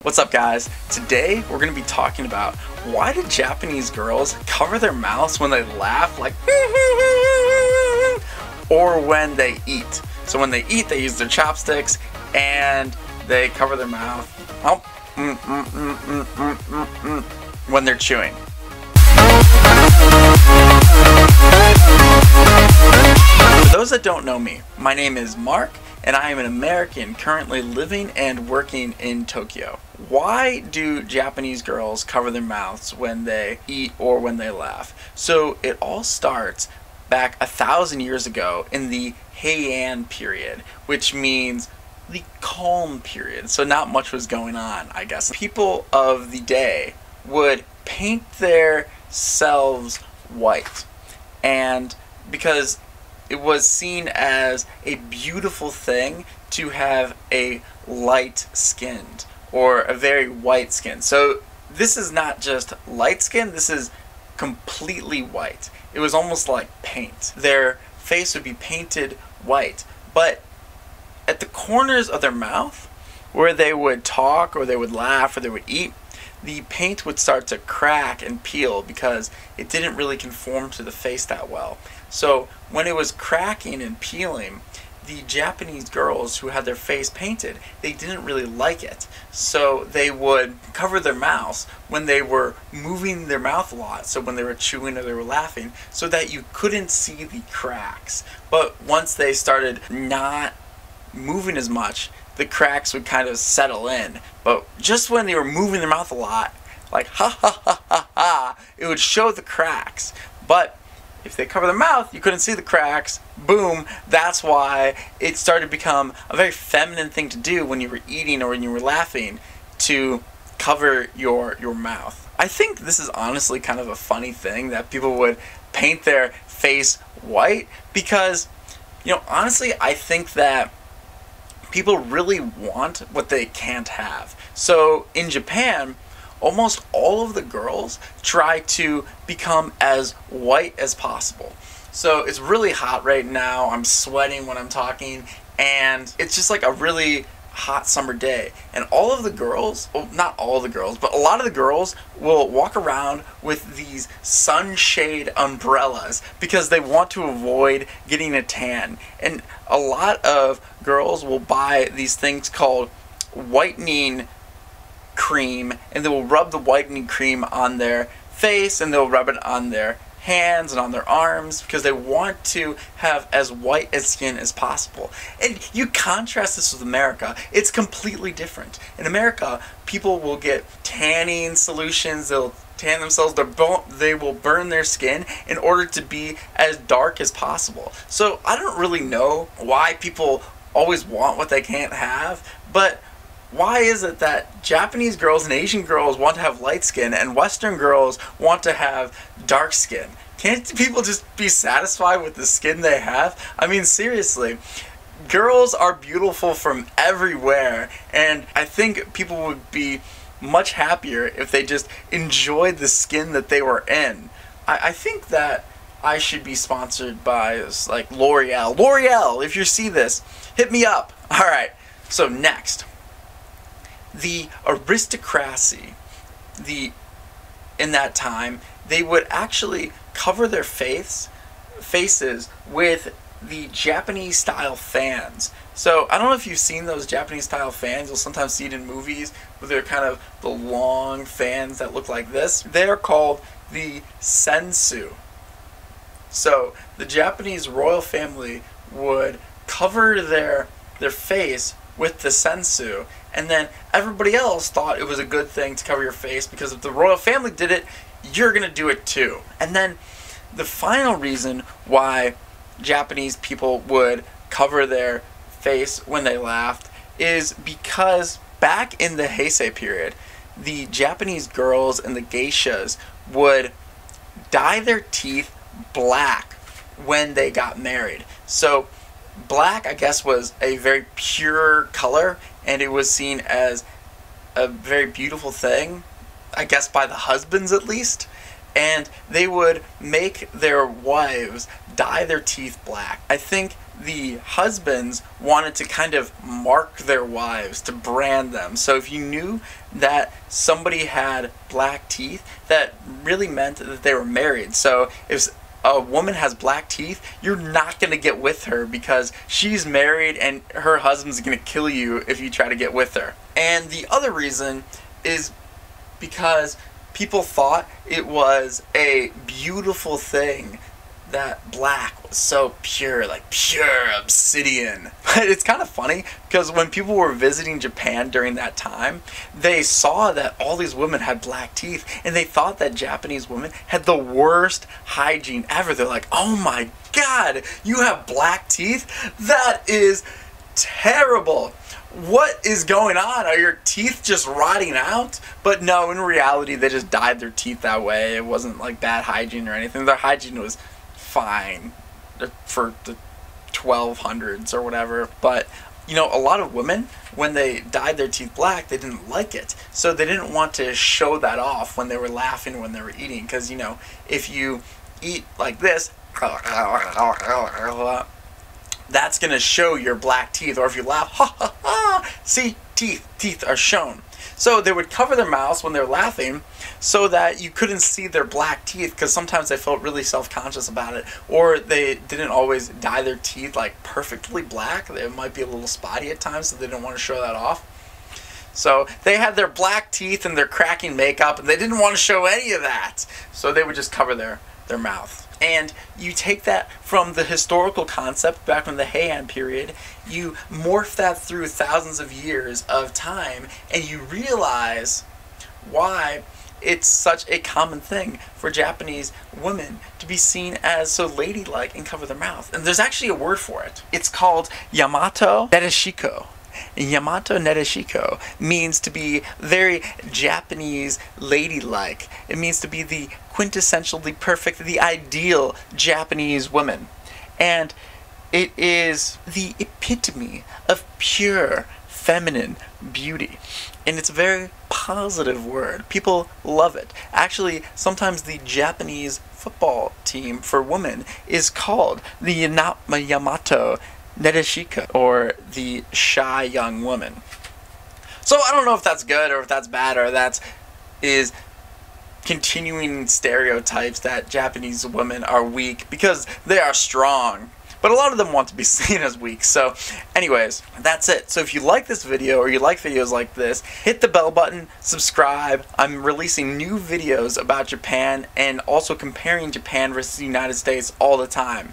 What's up, guys? Today we're going to be talking about why do Japanese girls cover their mouths when they laugh like or when they eat. So when they eat, they use their chopsticks and they cover their mouth when they're chewing. For those that don't know me, my name is Mark and I am an American currently living and working in Tokyo. Why do Japanese girls cover their mouths when they eat or when they laugh? So it all starts back 1,000 years ago in the Heian period, which means the calm period. So not much was going on, I guess. People of the day would paint their selves white, and because it was seen as a beautiful thing to have a light skinned or a very white skin. So this is not just light skin, this is completely white. It was almost like paint. Their face would be painted white, but at the corners of their mouth where they would talk or they would laugh or they would eat, the paint would start to crack and peel because it didn't really conform to the face that well. So when it was cracking and peeling, the Japanese girls who had their face painted, they didn't really like it. So they would cover their mouths when they were moving their mouth a lot, so when they were chewing or they were laughing, so that you couldn't see the cracks. But once they started not moving as much, the cracks would kind of settle in. But just when they were moving their mouth a lot, like ha ha ha ha ha, it would show the cracks. But if they cover their mouth, you couldn't see the cracks. Boom. That's why it started to become a very feminine thing to do when you were eating or when you were laughing, to cover your mouth. I think this is honestly kind of a funny thing that people would paint their face white because, honestly, I think that people really want what they can't have. So in Japan, almost all of the girls try to become as white as possible. So it's really hot right now. I'm sweating when I'm talking, and it's just like a really hot summer day. And all of the girls, well, not all the girls, but a lot of the girls will walk around with these sunshade umbrellas because they want to avoid getting a tan. And a lot of girls will buy these things called whitening cream, and they will rub the whitening cream on their face, and they'll rub it on their hands and on their arms because they want to have as white a skin as possible. And you contrast this with America, it's completely different. In America, people will get tanning solutions, they'll tan themselves, they will burn their skin in order to be as dark as possible. So I don't really know why people always want what they can't have, but why is it that Japanese girls and Asian girls want to have light skin and Western girls want to have dark skin? Can't people just be satisfied with the skin they have? I mean, seriously, girls are beautiful from everywhere, and I think people would be much happier if they just enjoyed the skin that they were in. I think that I should be sponsored by like L'Oreal. L'Oreal, if you see this, hit me up. Alright, so next. The aristocracy, in that time, they would actually cover their faces with the Japanese style fans. So I don't know if you've seen those Japanese style fans. You'll sometimes see it in movies where they're kind of the long fans that look like this. They're called the Sensu. So the Japanese royal family would cover their face with the Sensu, and then everybody else thought it was a good thing to cover your face because if the royal family did it, you're gonna do it too. And then the final reason why Japanese people would cover their face when they laughed is because back in the Heisei period, the Japanese girls and the geishas would dye their teeth black when they got married. So black, I guess, was a very pure color, and it was seen as a very beautiful thing, I guess by the husbands at least. And they would make their wives dye their teeth black. I think the husbands wanted to kind of mark their wives, to brand them. So if you knew that somebody had black teeth, that really meant that they were married. So if a woman has black teeth, you're not going to get with her because she's married and her husband's going to kill you if you try to get with her. And the other reason is because people thought it was a beautiful thing that black was so pure, like pure obsidian. But it's kind of funny because when people were visiting Japan during that time, they saw that all these women had black teeth and they thought that Japanese women had the worst hygiene ever. They're like, oh my god, you have black teeth? That is terrible. What is going on? Are your teeth just rotting out? But no, in reality, they just dyed their teeth that way. It wasn't like bad hygiene or anything. Their hygiene was fine for the 1200s or whatever. But you know, a lot of women, when they dyed their teeth black, they didn't like it, so they didn't want to show that off when they were laughing, when they were eating, because you know, if you eat like this, that's gonna show your black teeth. Or if you laugh, ha ha ha, see, teeth are shown. So they would cover their mouths when they're laughing so that you couldn't see their black teeth, because sometimes they felt really self-conscious about it, or they didn't always dye their teeth like perfectly black. They might be a little spotty at times, so they didn't want to show that off. So they had their black teeth and their cracking makeup, and they didn't want to show any of that, so they would just cover their mouth. And you take that from the historical concept back from the Heian period, you morph that through thousands of years of time, and you realize why it's such a common thing for Japanese women to be seen as so ladylike and cover their mouth. And there's actually a word for it. It's called Yamato Nadeshiko. Yamato Nadeshiko means to be very Japanese ladylike. It means to be the quintessentially perfect, the ideal Japanese woman. And it is the epitome of pure feminine beauty. And it's a very positive word. People love it. Actually, sometimes the Japanese football team for women is called the Yamato Nadeshiko, or the shy young woman. So I don't know if that's good or if that's bad, or that is continuing stereotypes that Japanese women are weak, because they are strong. But a lot of them want to be seen as weak. So anyways, that's it. So if you like this video or you like videos like this, hit the bell button, subscribe. I'm releasing new videos about Japan and also comparing Japan versus the United States all the time.